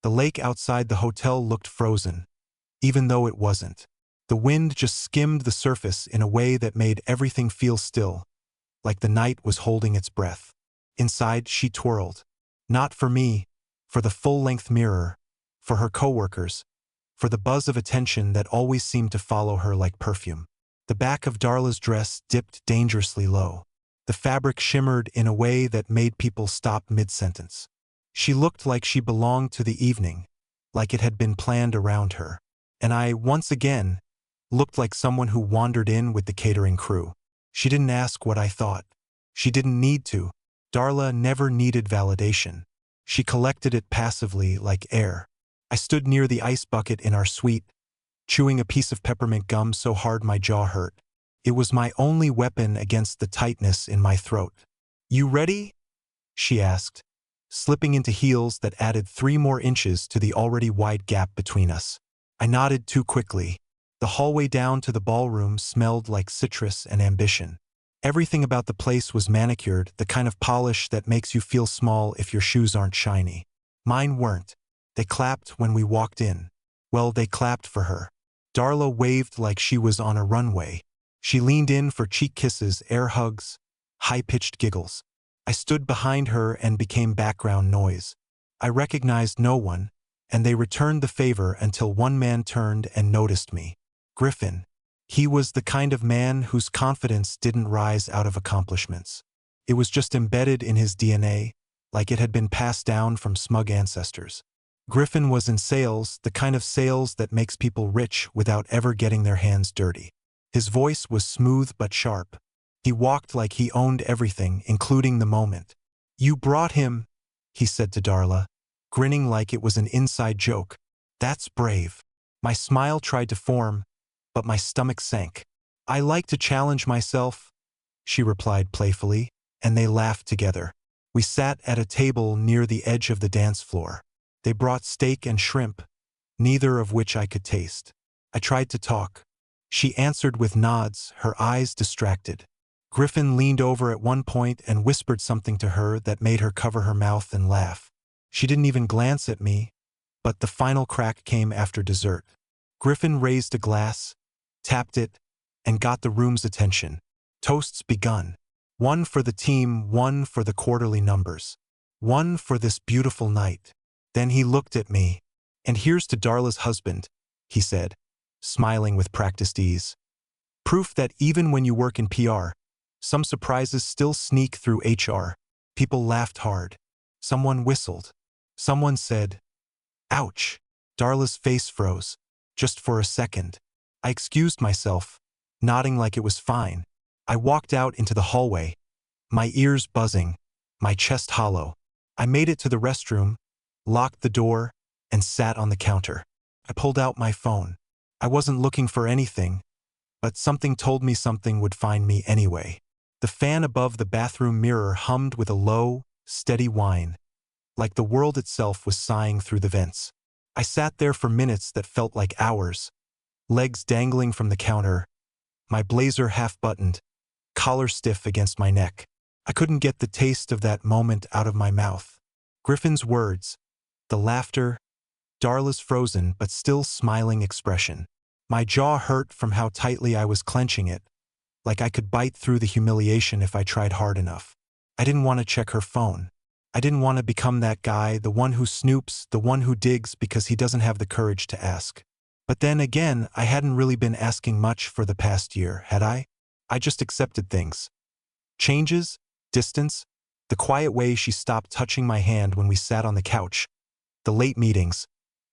The lake outside the hotel looked frozen, even though it wasn't. The wind just skimmed the surface in a way that made everything feel still, like the night was holding its breath. Inside, she twirled. Not for me, for the full-length mirror, for her coworkers, for the buzz of attention that always seemed to follow her like perfume. The back of Darla's dress dipped dangerously low. The fabric shimmered in a way that made people stop mid-sentence. She looked like she belonged to the evening, like it had been planned around her. And I, once again, looked like someone who wandered in with the catering crew. She didn't ask what I thought. She didn't need to. Darla never needed validation. She collected it passively like air. I stood near the ice bucket in our suite, chewing a piece of peppermint gum so hard my jaw hurt. It was my only weapon against the tightness in my throat. "You ready?" she asked, slipping into heels that added 3 more inches to the already wide gap between us. I nodded too quickly. The hallway down to the ballroom smelled like citrus and ambition. Everything about the place was manicured, the kind of polish that makes you feel small if your shoes aren't shiny. Mine weren't. They clapped when we walked in. Well, they clapped for her. Darla waved like she was on a runway. She leaned in for cheek kisses, air hugs, high-pitched giggles. I stood behind her and became background noise. I recognized no one, and they returned the favor until one man turned and noticed me. Griffin. He was the kind of man whose confidence didn't rise out of accomplishments. It was just embedded in his DNA, like it had been passed down from smug ancestors. Griffin was in sales, the kind of sales that makes people rich without ever getting their hands dirty. His voice was smooth but sharp. He walked like he owned everything, including the moment. "You brought him," he said to Darla, grinning like it was an inside joke. "That's brave." My smile tried to form, but my stomach sank. "I like to challenge myself," she replied playfully, and they laughed together. We sat at a table near the edge of the dance floor. They brought steak and shrimp, neither of which I could taste. I tried to talk. She answered with nods, her eyes distracted. Griffin leaned over at one point and whispered something to her that made her cover her mouth and laugh. She didn't even glance at me, but the final crack came after dessert. Griffin raised a glass, tapped it, and got the room's attention. Toasts begun. One for the team, one for the quarterly numbers. One for this beautiful night. Then he looked at me. "And here's to Darla's husband," he said, smiling with practiced ease. Proof that even when you work in PR, some surprises still sneak through HR. People laughed hard. Someone whistled. Someone said, "Ouch." Darla's face froze, just for a second. I excused myself, nodding like it was fine. I walked out into the hallway, my ears buzzing, my chest hollow. I made it to the restroom, locked the door, and sat on the counter. I pulled out my phone. I wasn't looking for anything, but something told me something would find me anyway. The fan above the bathroom mirror hummed with a low, steady whine, like the world itself was sighing through the vents. I sat there for minutes that felt like hours, legs dangling from the counter, my blazer half-buttoned, collar stiff against my neck. I couldn't get the taste of that moment out of my mouth. Griffin's words, the laughter, Darla's frozen but still smiling expression. My jaw hurt from how tightly I was clenching it, like I could bite through the humiliation if I tried hard enough. I didn't want to check her phone. I didn't want to become that guy, the one who snoops, the one who digs because he doesn't have the courage to ask. But then again, I hadn't really been asking much for the past year, had I? I just accepted things. Changes, distance, the quiet way she stopped touching my hand when we sat on the couch, the late meetings,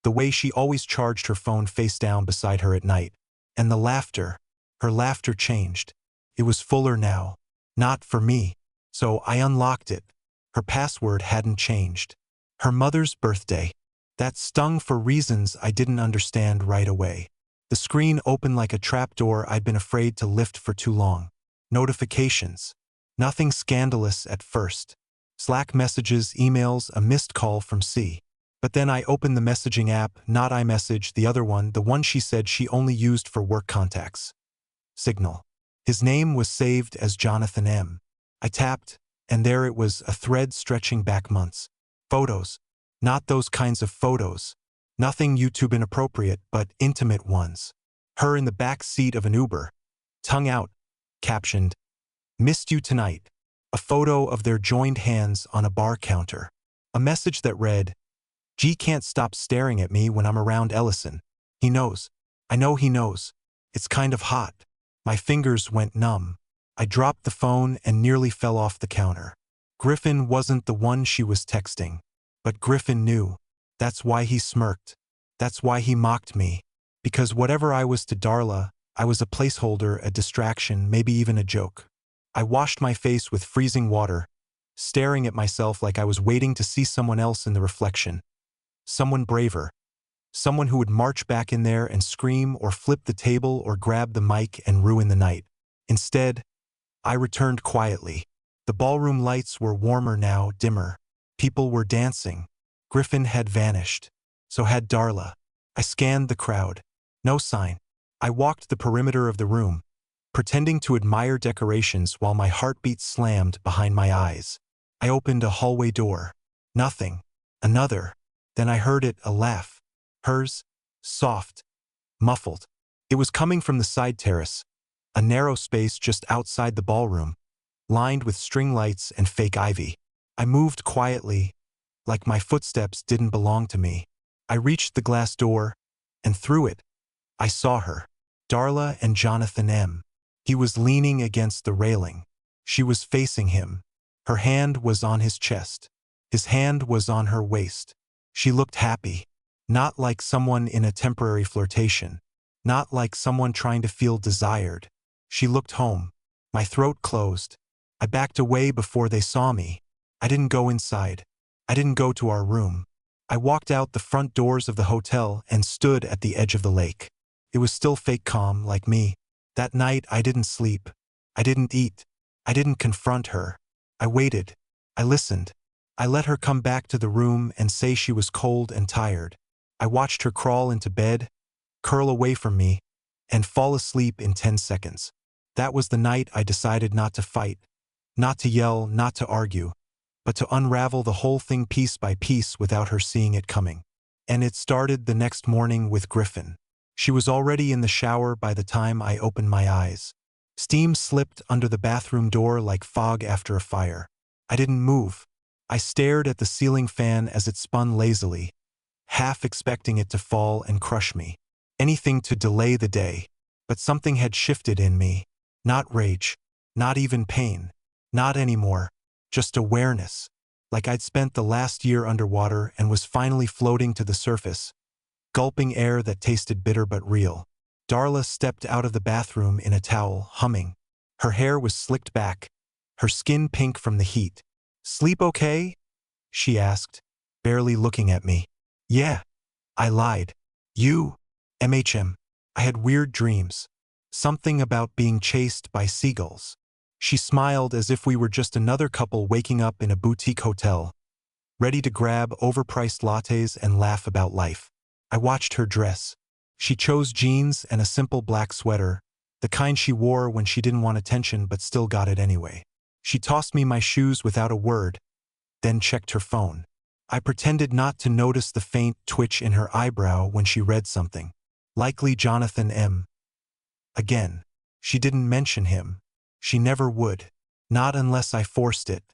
the way she always charged her phone face down beside her at night, and the laughter. Her laughter changed. It was fuller now. Not for me. So I unlocked it. Her password hadn't changed. Her mother's birthday. That stung for reasons I didn't understand right away. The screen opened like a trapdoor I'd been afraid to lift for too long. Notifications. Nothing scandalous at first. Slack messages, emails, a missed call from C. But then I opened the messaging app, not iMessage, the other one, the one she said she only used for work contacts. Signal. His name was saved as Jonathan M. I tapped, and there it was, a thread stretching back months. Photos. Not those kinds of photos. Nothing YouTube inappropriate, but intimate ones. Her in the back seat of an Uber, tongue out, captioned, "Missed you tonight." A photo of their joined hands on a bar counter. A message that read, "G can't stop staring at me when I'm around Ellison. He knows. I know he knows. It's kind of hot." My fingers went numb. I dropped the phone and nearly fell off the counter. Griffin wasn't the one she was texting. But Griffin knew. That's why he smirked. That's why he mocked me. Because whatever I was to Darla, I was a placeholder, a distraction, maybe even a joke. I washed my face with freezing water, staring at myself like I was waiting to see someone else in the reflection. Someone braver. Someone who would march back in there and scream or flip the table or grab the mic and ruin the night. Instead, I returned quietly. The ballroom lights were warmer now, dimmer. People were dancing. Griffin had vanished. So had Darla. I scanned the crowd. No sign. I walked the perimeter of the room, pretending to admire decorations while my heartbeat slammed behind my eyes. I opened a hallway door. Nothing. Another. Then I heard it, a laugh. Hers. Soft. Muffled. It was coming from the side terrace, a narrow space just outside the ballroom, lined with string lights and fake ivy. I moved quietly, like my footsteps didn't belong to me. I reached the glass door, and through it, I saw her. Darla and Jonathan M. He was leaning against the railing. She was facing him. Her hand was on his chest. His hand was on her waist. She looked happy. Not like someone in a temporary flirtation. Not like someone trying to feel desired. She looked home. My throat closed. I backed away before they saw me. I didn't go inside. I didn't go to our room. I walked out the front doors of the hotel and stood at the edge of the lake. It was still fake calm, like me. That night I didn't sleep. I didn't eat. I didn't confront her. I waited. I listened. I let her come back to the room and say she was cold and tired. I watched her crawl into bed, curl away from me, and fall asleep in 10 seconds. That was the night I decided not to fight, not to yell, not to argue, but to unravel the whole thing piece by piece without her seeing it coming. And it started the next morning with Griffin. She was already in the shower by the time I opened my eyes. Steam slipped under the bathroom door like fog after a fire. I didn't move. I stared at the ceiling fan as it spun lazily, half expecting it to fall and crush me. Anything to delay the day. But something had shifted in me. Not rage. Not even pain. Not anymore. Just awareness. Like I'd spent the last year underwater and was finally floating to the surface, gulping air that tasted bitter but real. Darla stepped out of the bathroom in a towel, humming. Her hair was slicked back, her skin pink from the heat. "Sleep okay?" she asked, barely looking at me. "Yeah." I lied. "You?" "MHM. I had weird dreams. Something about being chased by seagulls." She smiled as if we were just another couple waking up in a boutique hotel, ready to grab overpriced lattes and laugh about life. I watched her dress. She chose jeans and a simple black sweater, the kind she wore when she didn't want attention but still got it anyway. She tossed me my shoes without a word, then checked her phone. I pretended not to notice the faint twitch in her eyebrow when she read something. Likely Jonathan M. Again. She didn't mention him. She never would. Not unless I forced it.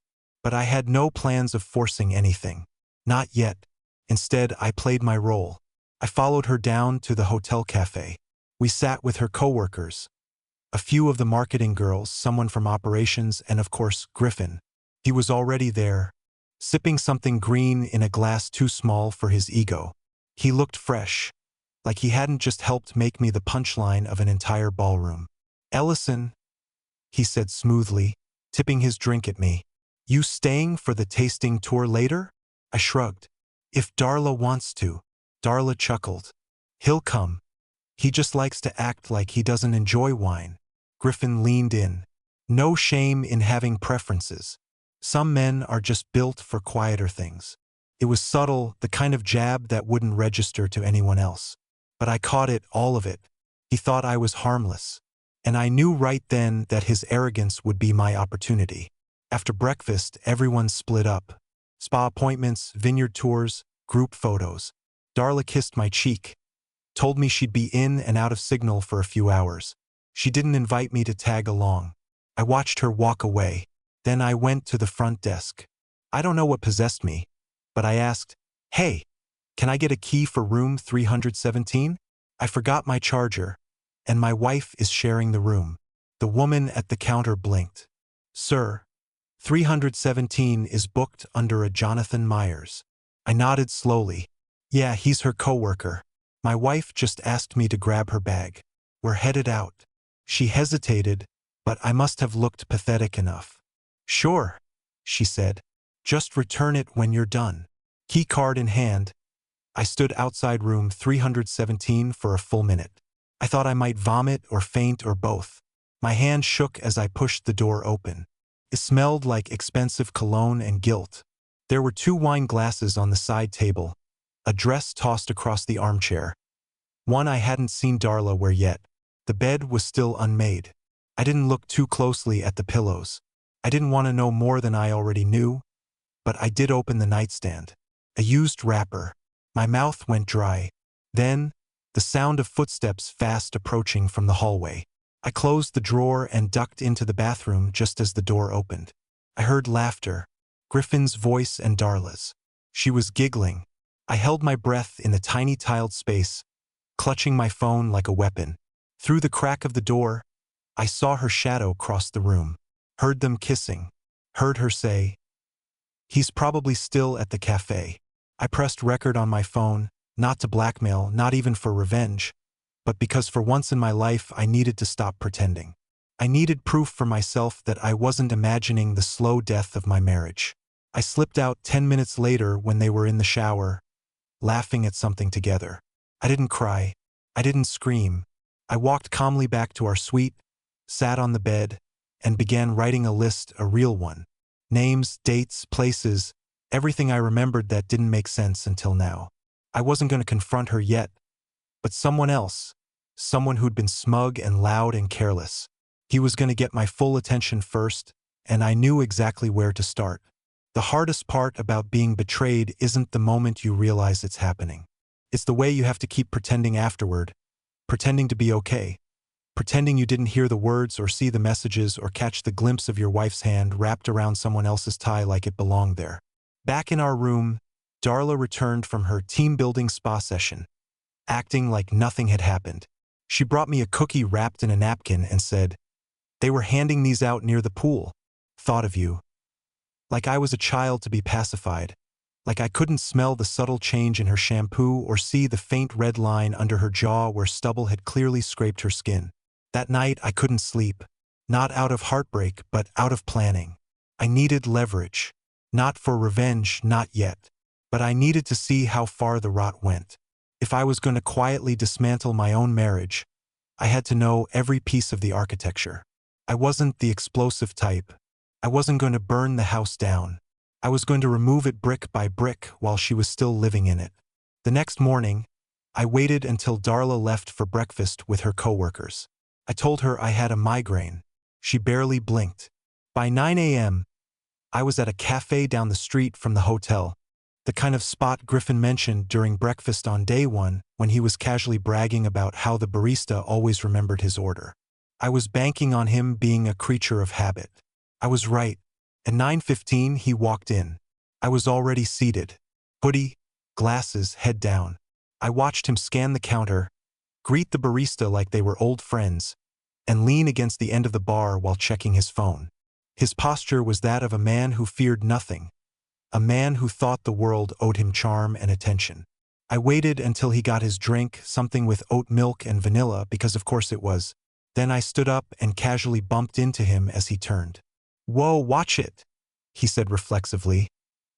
But I had no plans of forcing anything. Not yet. Instead, I played my role. I followed her down to the hotel cafe. We sat with her coworkers. A few of the marketing girls, someone from operations, and of course, Griffin. He was already there, sipping something green in a glass too small for his ego. He looked fresh, like he hadn't just helped make me the punchline of an entire ballroom. "Ellison," he said smoothly, tipping his drink at me. "You staying for the tasting tour later?" I shrugged. "If Darla wants to." Darla chuckled. "He'll come. He just likes to act like he doesn't enjoy wine." Griffin leaned in. "No shame in having preferences. Some men are just built for quieter things." It was subtle, the kind of jab that wouldn't register to anyone else. But I caught it, all of it. He thought I was harmless. And I knew right then that his arrogance would be my opportunity. After breakfast, everyone split up. Spa appointments, vineyard tours, Group photos. Darla kissed my cheek, told me she'd be in and out of signal for a few hours. She didn't invite me to tag along. I watched her walk away. Then I went to the front desk. I don't know what possessed me, but I asked, "Hey, can I get a key for room 317? I forgot my charger, and my wife is sharing the room." The woman at the counter blinked. "Sir, 317 is booked under a Jonathan Myers." I nodded slowly. "Yeah, he's her coworker. My wife just asked me to grab her bag. We're headed out." She hesitated, but I must have looked pathetic enough. "Sure," she said. "Just return it when you're done." Key card in hand, I stood outside room 317 for a full minute. I thought I might vomit or faint or both. My hand shook as I pushed the door open. It smelled like expensive cologne and guilt. There were 2 wine glasses on the side table, a dress tossed across the armchair. One I hadn't seen Darla wear yet. The bed was still unmade. I didn't look too closely at the pillows. I didn't want to know more than I already knew, but I did open the nightstand. A used wrapper. My mouth went dry. Then, the sound of footsteps fast approaching from the hallway. I closed the drawer and ducked into the bathroom just as the door opened. I heard laughter, Griffin's voice and Darla's. She was giggling. I held my breath in the tiny tiled space, clutching my phone like a weapon. Through the crack of the door, I saw her shadow cross the room. Heard them kissing. Heard her say, "He's probably still at the cafe." I pressed record on my phone, not to blackmail, not even for revenge, but because for once in my life I needed to stop pretending. I needed proof for myself that I wasn't imagining the slow death of my marriage. I slipped out 10 minutes later when they were in the shower, laughing at something together. I didn't cry. I didn't scream. I walked calmly back to our suite, sat on the bed, and began writing a list, a real one. Names, dates, places, everything I remembered that didn't make sense until now. I wasn't going to confront her yet, but someone else, someone who'd been smug and loud and careless. He was going to get my full attention first, and I knew exactly where to start. The hardest part about being betrayed isn't the moment you realize it's happening. It's the way you have to keep pretending afterward, pretending to be okay, pretending you didn't hear the words or see the messages or catch the glimpse of your wife's hand wrapped around someone else's tie like it belonged there. Back in our room, Darla returned from her team-building spa session, acting like nothing had happened. She brought me a cookie wrapped in a napkin and said, "They were handing these out near the pool. Thought of you." Like I was a child to be pacified. Like I couldn't smell the subtle change in her shampoo or see the faint red line under her jaw where stubble had clearly scraped her skin. That night I couldn't sleep. Not out of heartbreak, but out of planning. I needed leverage. Not for revenge, not yet. But I needed to see how far the rot went. If I was going to quietly dismantle my own marriage, I had to know every piece of the architecture. I wasn't the explosive type. I wasn't going to burn the house down. I was going to remove it brick by brick while she was still living in it. The next morning, I waited until Darla left for breakfast with her coworkers. I told her I had a migraine. She barely blinked. By 9 a.m., I was at a cafe down the street from the hotel, the kind of spot Griffin mentioned during breakfast on day 1 when he was casually bragging about how the barista always remembered his order. I was banking on him being a creature of habit. I was right. At 9:15, he walked in. I was already seated. Hoodie, glasses, head down. I watched him scan the counter, greet the barista like they were old friends, and lean against the end of the bar while checking his phone. His posture was that of a man who feared nothing, a man who thought the world owed him charm and attention. I waited until he got his drink, something with oat milk and vanilla, because of course it was. Then I stood up and casually bumped into him as he turned. "Whoa, watch it," he said reflexively,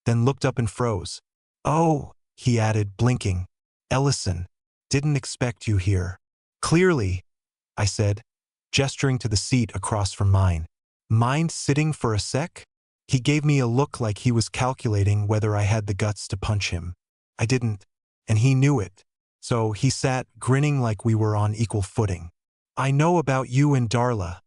then looked up and froze. "Oh," he added, blinking. "Ellison, didn't expect you here." "Clearly," I said, gesturing to the seat across from mine. "Mind sitting for a sec?" He gave me a look like he was calculating whether I had the guts to punch him. I didn't, and he knew it. So he sat, grinning like we were on equal footing. "I know about you and Darla,"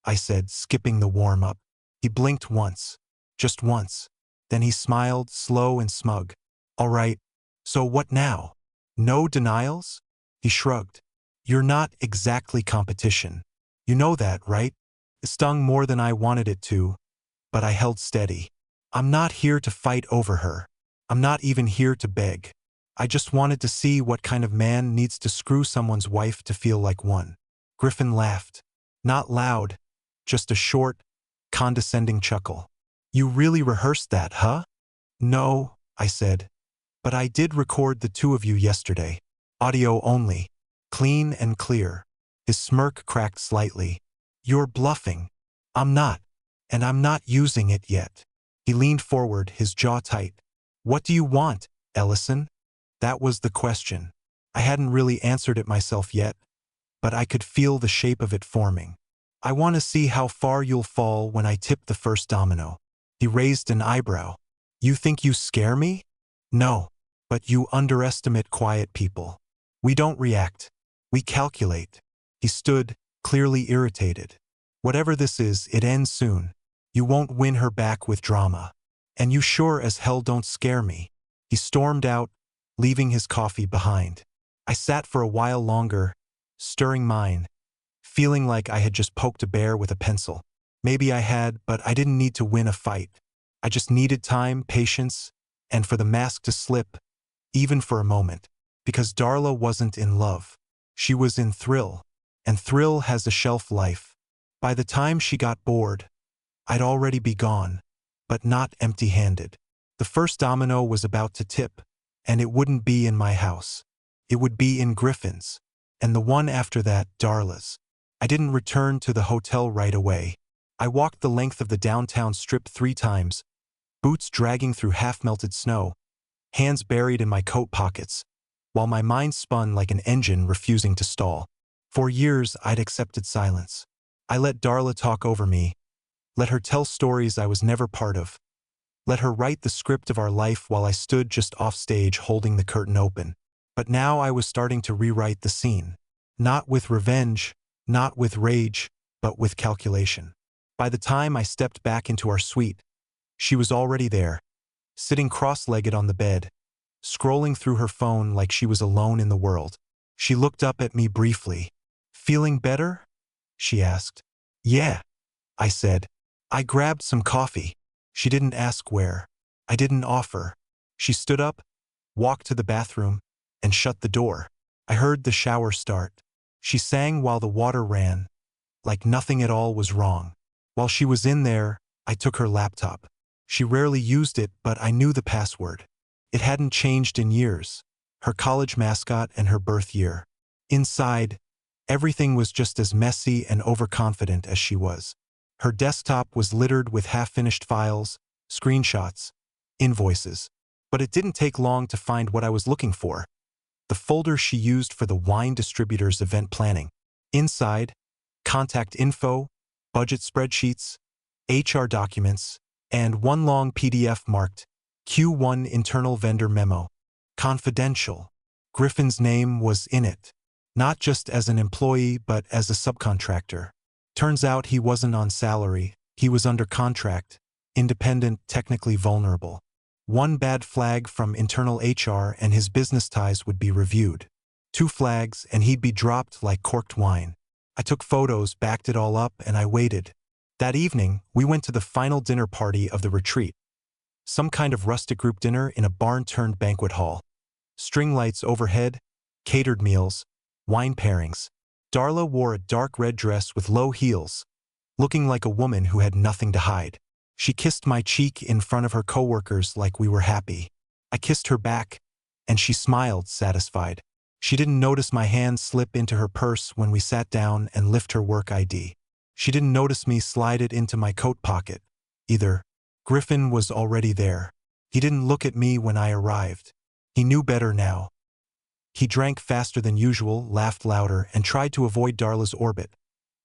I said, skipping the warm-up. He blinked once. Just once. Then he smiled, slow and smug. "All right, So what now? No denials? He shrugged. You're not exactly competition. You know that, right? It stung more than I wanted it to, but I held steady. I'm not here to fight over her. I'm not even here to beg. I just wanted to see what kind of man needs to screw someone's wife to feel like one. Griffin laughed. Not loud, just a short, condescending chuckle. You really rehearsed that, huh? No, I said. But I did record the two of you yesterday. Audio only. Clean and clear. His smirk cracked slightly. You're bluffing. I'm not. And I'm not using it yet. He leaned forward, his jaw tight. What do you want, Ellison? That was the question. I hadn't really answered it myself yet, but I could feel the shape of it forming. I want to see how far you'll fall when I tip the first domino. He raised an eyebrow. You think you scare me? No, but you underestimate quiet people. We don't react. We calculate. He stood, clearly irritated. Whatever this is, it ends soon. You won't win her back with drama. And you sure as hell don't scare me. He stormed out, leaving his coffee behind. I sat for a while longer, stirring mine, feeling like I had just poked a bear with a pencil. Maybe I had, but I didn't need to win a fight. I just needed time, patience, and for the mask to slip, even for a moment. Because Darla wasn't in love. She was in thrill. And thrill has a shelf life. By the time she got bored, I'd already be gone, but not empty-handed. The first domino was about to tip, and it wouldn't be in my house. It would be in Griffin's, and the one after that, Darla's. I didn't return to the hotel right away. I walked the length of the downtown strip 3 times, boots dragging through half-melted snow, hands buried in my coat pockets, while my mind spun like an engine refusing to stall. For years, I'd accepted silence. I let Darla talk over me, let her tell stories I was never part of, let her write the script of our life while I stood just off stage holding the curtain open. But now I was starting to rewrite the scene. Not with revenge, not with rage, but with calculation. By the time I stepped back into our suite, she was already there, sitting cross-legged on the bed, scrolling through her phone like she was alone in the world. She looked up at me briefly. Feeling better? She asked. Yeah, I said. I grabbed some coffee. She didn't ask where. I didn't offer. She stood up, walked to the bathroom, and shut the door. I heard the shower start. She sang while the water ran, like nothing at all was wrong. While she was in there, I took her laptop. She rarely used it, but I knew the password. It hadn't changed in years. Her college mascot and her birth year. Inside, everything was just as messy and overconfident as she was. Her desktop was littered with half-finished files, screenshots, invoices. But it didn't take long to find what I was looking for. The folder she used for the wine distributor's event planning. Inside, contact info, budget spreadsheets, HR documents, and one long PDF marked Q1 internal vendor memo. Confidential. Griffin's name was in it. Not just as an employee, but as a subcontractor. Turns out he wasn't on salary, he was under contract, independent, technically vulnerable. One bad flag from internal HR and his business ties would be reviewed. 2 flags and he'd be dropped like corked wine. I took photos, backed it all up, and I waited. That evening, we went to the final dinner party of the retreat. Some kind of rustic group dinner in a barn-turned banquet hall. String lights overhead, catered meals, wine pairings. Darla wore a dark red dress with low heels, looking like a woman who had nothing to hide. She kissed my cheek in front of her coworkers like we were happy. I kissed her back, and she smiled, satisfied. She didn't notice my hand slip into her purse when we sat down and lift her work ID. She didn't notice me slide it into my coat pocket, either. Griffin was already there. He didn't look at me when I arrived. He knew better now. He drank faster than usual, laughed louder, and tried to avoid Darla's orbit.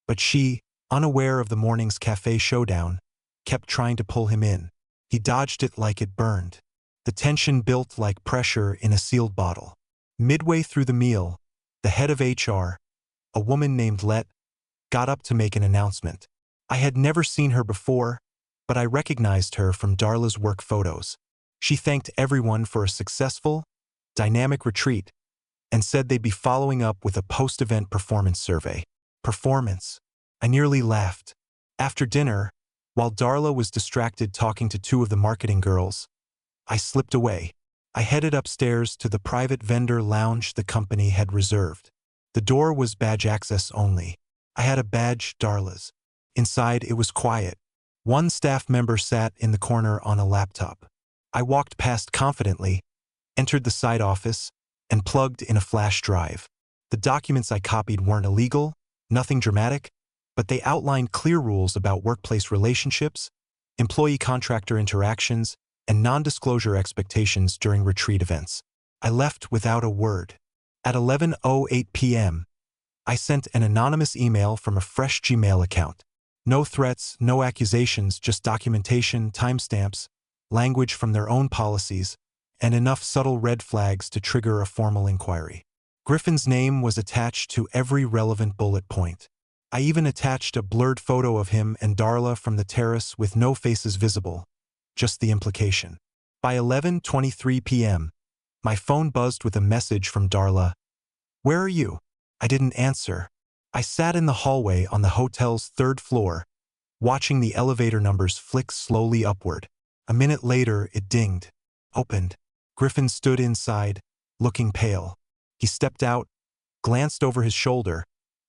But she, unaware of the morning's cafe showdown, kept trying to pull him in. He dodged it like it burned. The tension built like pressure in a sealed bottle. Midway through the meal, the head of HR, a woman named Let, got up to make an announcement. I had never seen her before, but I recognized her from Darla's work photos. She thanked everyone for a successful, dynamic retreat, and said they'd be following up with a post-event performance survey. Performance. I nearly laughed. After dinner, while Darla was distracted talking to two of the marketing girls, I slipped away. I headed upstairs to the private vendor lounge the company had reserved. The door was badge access only. I had a badge, Darla's. Inside, it was quiet. One staff member sat in the corner on a laptop. I walked past confidently, entered the side office, and plugged in a flash drive. The documents I copied weren't illegal, nothing dramatic, but they outlined clear rules about workplace relationships, employee-contractor interactions, and non-disclosure expectations during retreat events. I left without a word. At 11:08 p.m., I sent an anonymous email from a fresh Gmail account. No threats, no accusations, just documentation, timestamps, language from their own policies, and enough subtle red flags to trigger a formal inquiry. Griffin's name was attached to every relevant bullet point. I even attached a blurred photo of him and Darla from the terrace with no faces visible, just the implication. By 11:23 p.m., my phone buzzed with a message from Darla. "Where are you?" I didn't answer. I sat in the hallway on the hotel's third floor, watching the elevator numbers flick slowly upward. A minute later, it dinged. Opened. Griffin stood inside, looking pale. He stepped out, glanced over his shoulder,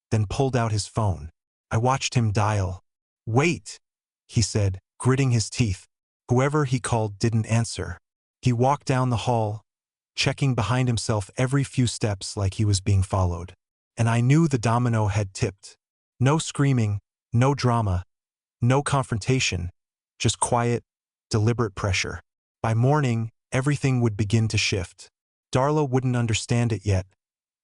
then pulled out his phone. I watched him dial. "Wait," he said, gritting his teeth. Whoever he called didn't answer. He walked down the hall, checking behind himself every few steps like he was being followed. And I knew the domino had tipped. No screaming, no drama, no confrontation, just quiet, deliberate pressure. By morning, everything would begin to shift. Darla wouldn't understand it yet,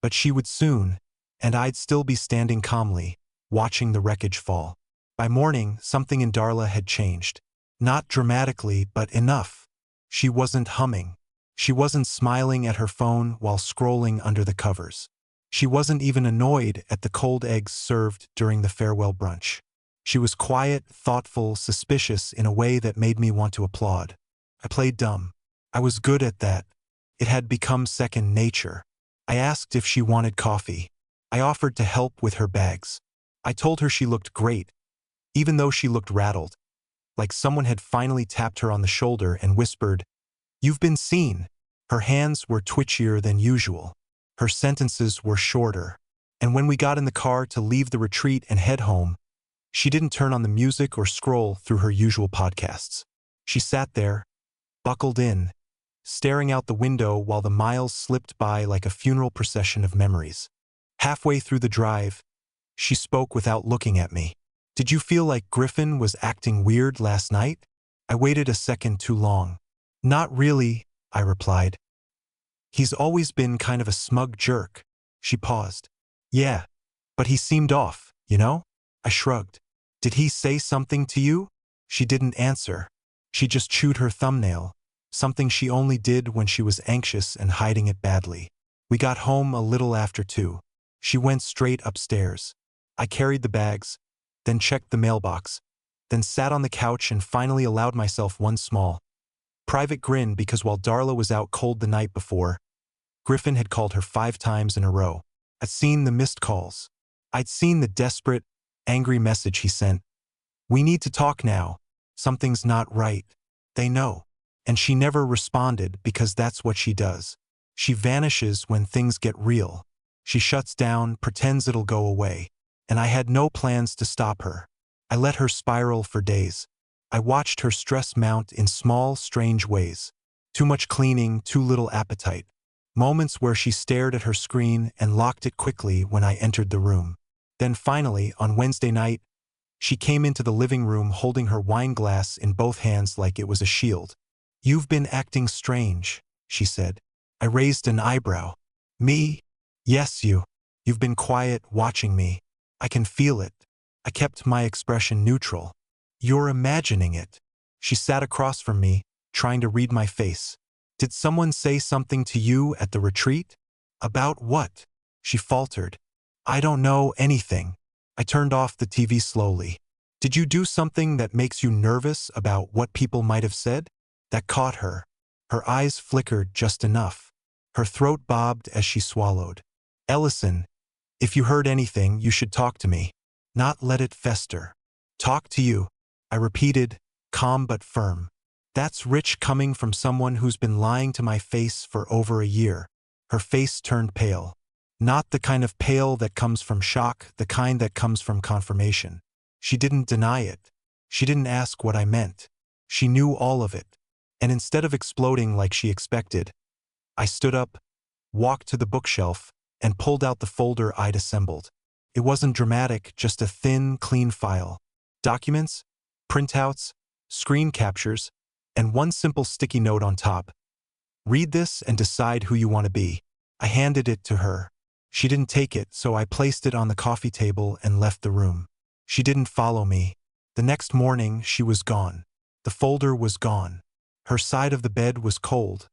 but she would soon, and I'd still be standing calmly, watching the wreckage fall. By morning, something in Darla had changed. Not dramatically, but enough. She wasn't humming. She wasn't smiling at her phone while scrolling under the covers. She wasn't even annoyed at the cold eggs served during the farewell brunch. She was quiet, thoughtful, suspicious in a way that made me want to applaud. I played dumb. I was good at that. It had become second nature. I asked if she wanted coffee. I offered to help with her bags. I told her she looked great, even though she looked rattled, like someone had finally tapped her on the shoulder and whispered, "You've been seen." Her hands were twitchier than usual. Her sentences were shorter. And when we got in the car to leave the retreat and head home, she didn't turn on the music or scroll through her usual podcasts. She sat there, buckled in, staring out the window while the miles slipped by like a funeral procession of memories. Halfway through the drive, she spoke without looking at me. "Did you feel like Griffin was acting weird last night?" I waited a second too long. "Not really," I replied. "He's always been kind of a smug jerk." She paused. "Yeah, but he seemed off, you know?" I shrugged. "Did he say something to you?" She didn't answer. She just chewed her thumbnail, something she only did when she was anxious and hiding it badly. We got home a little after 2. She went straight upstairs. I carried the bags, then checked the mailbox, then sat on the couch and finally allowed myself one small, private grin because while Darla was out cold the night before, Griffin had called her 5 times in a row. I'd seen the missed calls. I'd seen the desperate, angry message he sent. "We need to talk now. Something's not right. They know." And she never responded because that's what she does. She vanishes when things get real. She shuts down, pretends it'll go away. And I had no plans to stop her. I let her spiral for days. I watched her stress mount in small, strange ways. Too much cleaning, too little appetite. Moments where she stared at her screen and locked it quickly when I entered the room. Then finally, on Wednesday night, she came into the living room holding her wine glass in both hands like it was a shield. "You've been acting strange," she said. I raised an eyebrow. "Me?" "Yes, you. You've been quiet, watching me. I can feel it." I kept my expression neutral. "You're imagining it." She sat across from me, trying to read my face. "Did someone say something to you at the retreat?" "About what?" She faltered. "I don't know anything." I turned off the TV slowly. "Did you do something that makes you nervous about what people might have said?" That caught her. Her eyes flickered just enough. Her throat bobbed as she swallowed. Ellison, if you heard anything, you should talk to me. Not let it fester. Talk to you, I repeated, calm but firm. That's rich coming from someone who's been lying to my face for over a year. Her face turned pale. Not the kind of pale that comes from shock, the kind that comes from confirmation. She didn't deny it. She didn't ask what I meant. She knew all of it. And instead of exploding like she expected, I stood up, walked to the bookshelf, and pulled out the folder I'd assembled. It wasn't dramatic, just a thin, clean file. Documents, printouts, screen captures, and one simple sticky note on top. Read this and decide who you want to be. I handed it to her. She didn't take it, so I placed it on the coffee table and left the room. She didn't follow me. The next morning, she was gone. The folder was gone. Her side of the bed was cold,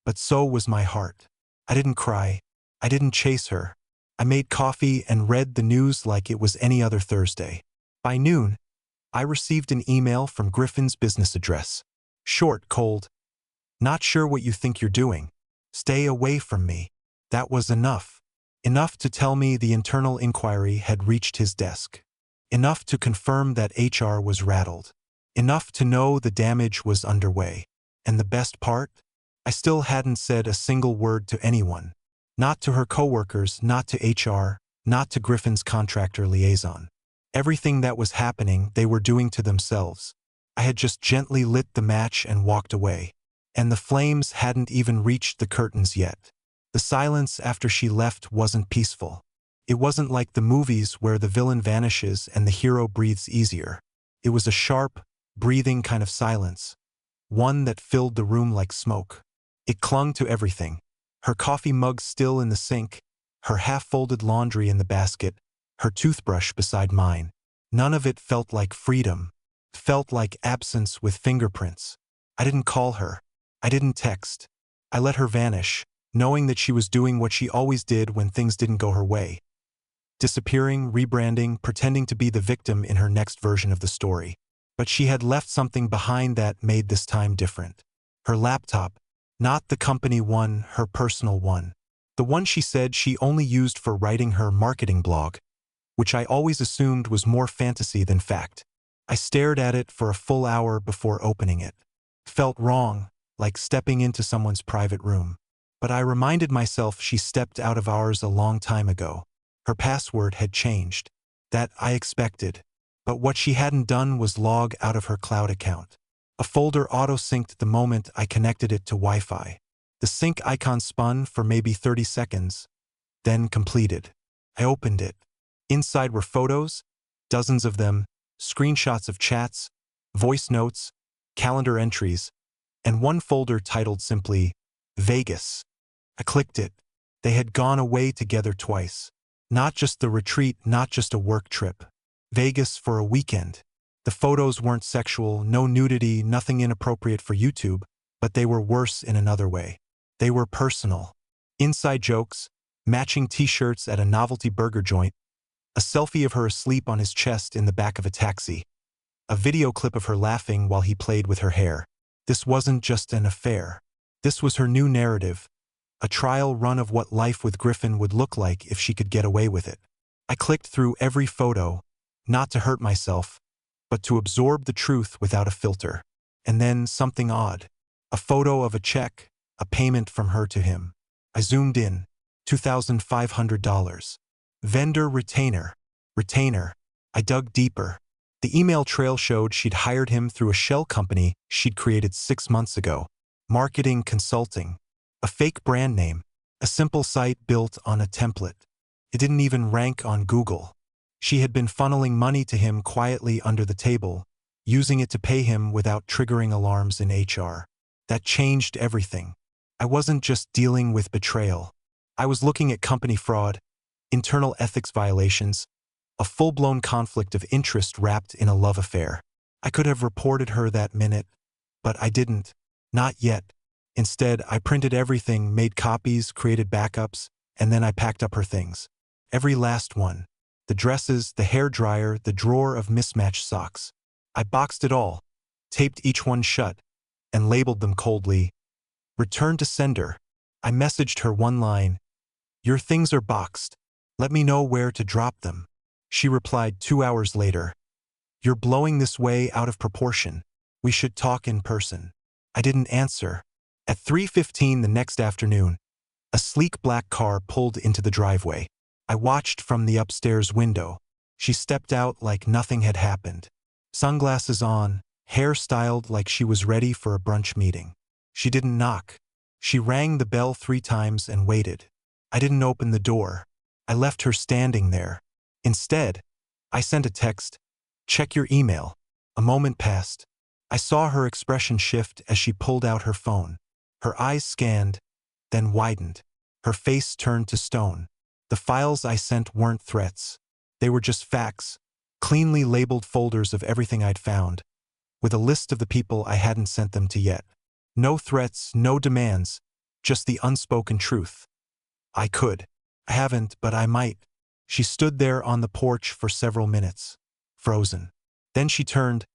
but so was my heart. I didn't cry. I didn't chase her. I made coffee and read the news like it was any other Thursday. By noon, I received an email from Griffin's business address. Short, cold. Not sure what you think you're doing. Stay away from me. That was enough. Enough to tell me the internal inquiry had reached his desk. Enough to confirm that HR was rattled. Enough to know the damage was underway. And the best part? I still hadn't said a single word to anyone. Not to her coworkers, not to HR, not to Griffin's contractor liaison. Everything that was happening, they were doing to themselves. I had just gently lit the match and walked away. And the flames hadn't even reached the curtains yet. The silence after she left wasn't peaceful. It wasn't like the movies where the villain vanishes and the hero breathes easier. It was a sharp, breathing kind of silence. One that filled the room like smoke. It clung to everything. Her coffee mug still in the sink, her half-folded laundry in the basket, her toothbrush beside mine. None of it felt like freedom. Felt like absence with fingerprints. I didn't call her. I didn't text. I let her vanish, knowing that she was doing what she always did when things didn't go her way. Disappearing, rebranding, pretending to be the victim in her next version of the story. But she had left something behind that made this time different. Her laptop. Not the company one, her personal one. The one she said she only used for writing her marketing blog, which I always assumed was more fantasy than fact. I stared at it for a full hour before opening it. Felt wrong, like stepping into someone's private room. But I reminded myself she stepped out of ours a long time ago. Her password had changed. That I expected. But what she hadn't done was log out of her cloud account. A folder auto-synced the moment I connected it to Wi-Fi. The sync icon spun for maybe 30 seconds, then completed. I opened it. Inside were photos, dozens of them, screenshots of chats, voice notes, calendar entries, and one folder titled simply, Vegas. I clicked it. They had gone away together twice. Not just the retreat, not just a work trip. Vegas for a weekend. The photos weren't sexual, no nudity, nothing inappropriate for YouTube, but they were worse in another way. They were personal. Inside jokes, matching t-shirts at a novelty burger joint, a selfie of her asleep on his chest in the back of a taxi, a video clip of her laughing while he played with her hair. This wasn't just an affair. This was her new narrative, a trial run of what life with Griffin would look like if she could get away with it. I clicked through every photo, not to hurt myself, but to absorb the truth without a filter. And then something odd. A photo of a check, a payment from her to him. I zoomed in. $2,500. Vendor retainer. Retainer. I dug deeper. The email trail showed she'd hired him through a shell company she'd created 6 months ago. Marketing consulting. A fake brand name. A simple site built on a template. It didn't even rank on Google. She had been funneling money to him quietly under the table, using it to pay him without triggering alarms in HR. That changed everything. I wasn't just dealing with betrayal. I was looking at company fraud, internal ethics violations, a full-blown conflict of interest wrapped in a love affair. I could have reported her that minute, but I didn't. Not yet. Instead, I printed everything, made copies, created backups, and then I packed up her things. Every last one. The dresses, the hairdryer, the drawer of mismatched socks. I boxed it all, taped each one shut, and labeled them coldly, Return to sender. I messaged her one line, "Your things are boxed. Let me know where to drop them." She replied 2 hours later, "You're blowing this way out of proportion. We should talk in person." I didn't answer. At 3:15 the next afternoon, a sleek black car pulled into the driveway. I watched from the upstairs window. She stepped out like nothing had happened. Sunglasses on, hair styled like she was ready for a brunch meeting. She didn't knock. She rang the bell 3 times and waited. I didn't open the door. I left her standing there. Instead, I sent a text, "Check your email." A moment passed. I saw her expression shift as she pulled out her phone. Her eyes scanned, then widened. Her face turned to stone. The files I sent weren't threats. They were just facts, cleanly labeled folders of everything I'd found, with a list of the people I hadn't sent them to yet. No threats, no demands, just the unspoken truth. I could. I haven't, but I might. She stood there on the porch for several minutes, frozen. Then she turned,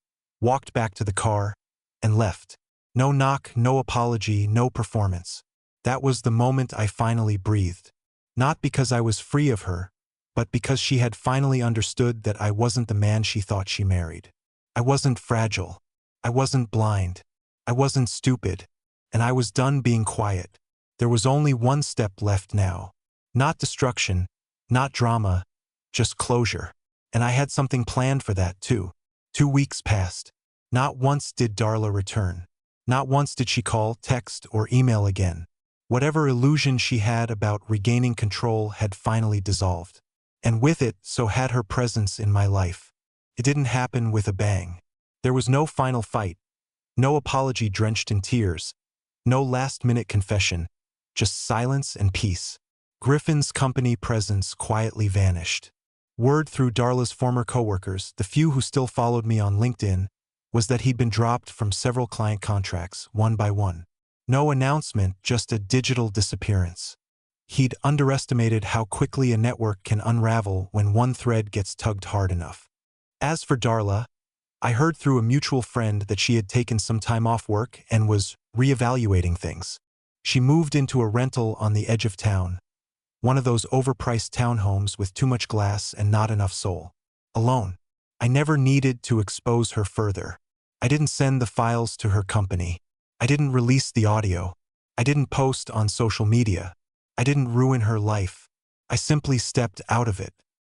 walked back to the car, and left. No knock, no apology, no performance. That was the moment I finally breathed. Not because I was free of her, but because she had finally understood that I wasn't the man she thought she married. I wasn't fragile. I wasn't blind. I wasn't stupid. And I was done being quiet. There was only one step left now. Not destruction, not drama, just closure. And I had something planned for that too. 2 weeks passed. Not once did Darla return. Not once did she call, text, or email again. Whatever illusion she had about regaining control had finally dissolved. And with it, so had her presence in my life. It didn't happen with a bang. There was no final fight, no apology drenched in tears, no last-minute confession, just silence and peace. Griffin's company presence quietly vanished. Word through Darla's former coworkers, the few who still followed me on LinkedIn, was that he'd been dropped from several client contracts, one by one. No announcement, just a digital disappearance. He'd underestimated how quickly a network can unravel when one thread gets tugged hard enough. As for Darla, I heard through a mutual friend that she had taken some time off work and was reevaluating things. She moved into a rental on the edge of town, one of those overpriced townhomes with too much glass and not enough soul. Alone. I never needed to expose her further. I didn't send the files to her company. I didn't release the audio. I didn't post on social media. I didn't ruin her life. I simply stepped out of it.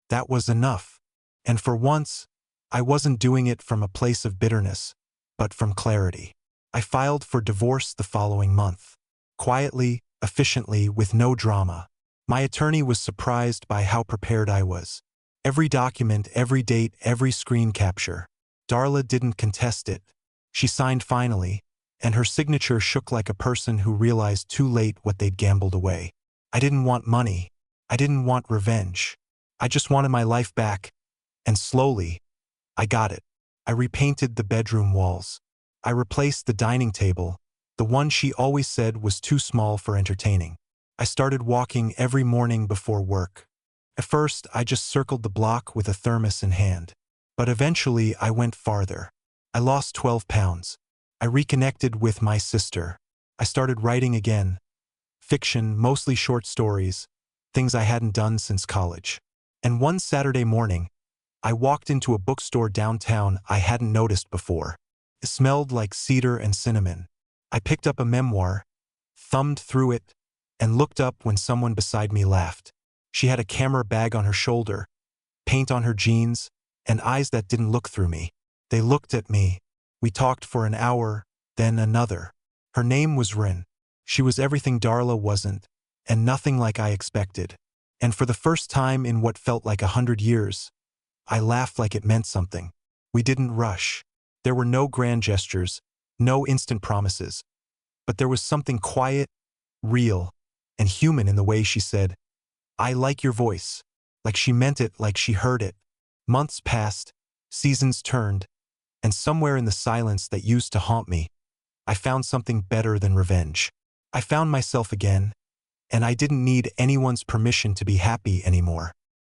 That was enough. And for once, I wasn't doing it from a place of bitterness, but from clarity. I filed for divorce the following month. Quietly, efficiently, with no drama. My attorney was surprised by how prepared I was. Every document, every date, every screen capture. Darla didn't contest it. She signed finally, and her signature shook like a person who realized too late what they'd gambled away. I didn't want money. I didn't want revenge. I just wanted my life back. And slowly, I got it. I repainted the bedroom walls. I replaced the dining table, the one she always said was too small for entertaining. I started walking every morning before work. At first, I just circled the block with a thermos in hand. But eventually, I went farther. I lost 12 pounds. I reconnected with my sister. I started writing again. Fiction, mostly short stories, things I hadn't done since college. And one Saturday morning, I walked into a bookstore downtown I hadn't noticed before. It smelled like cedar and cinnamon. I picked up a memoir, thumbed through it, and looked up when someone beside me laughed. She had a camera bag on her shoulder, paint on her jeans, and eyes that didn't look through me. They looked at me. We talked for an hour, then another. Her name was Rin. She was everything Darla wasn't, and nothing like I expected. And for the first time in what felt like 100 years, I laughed like it meant something. We didn't rush. There were no grand gestures, no instant promises. But there was something quiet, real, and human in the way she said, "I like your voice." Like she meant it, like she heard it. Months passed, seasons turned, and somewhere in the silence that used to haunt me, I found something better than revenge. I found myself again, and I didn't need anyone's permission to be happy anymore.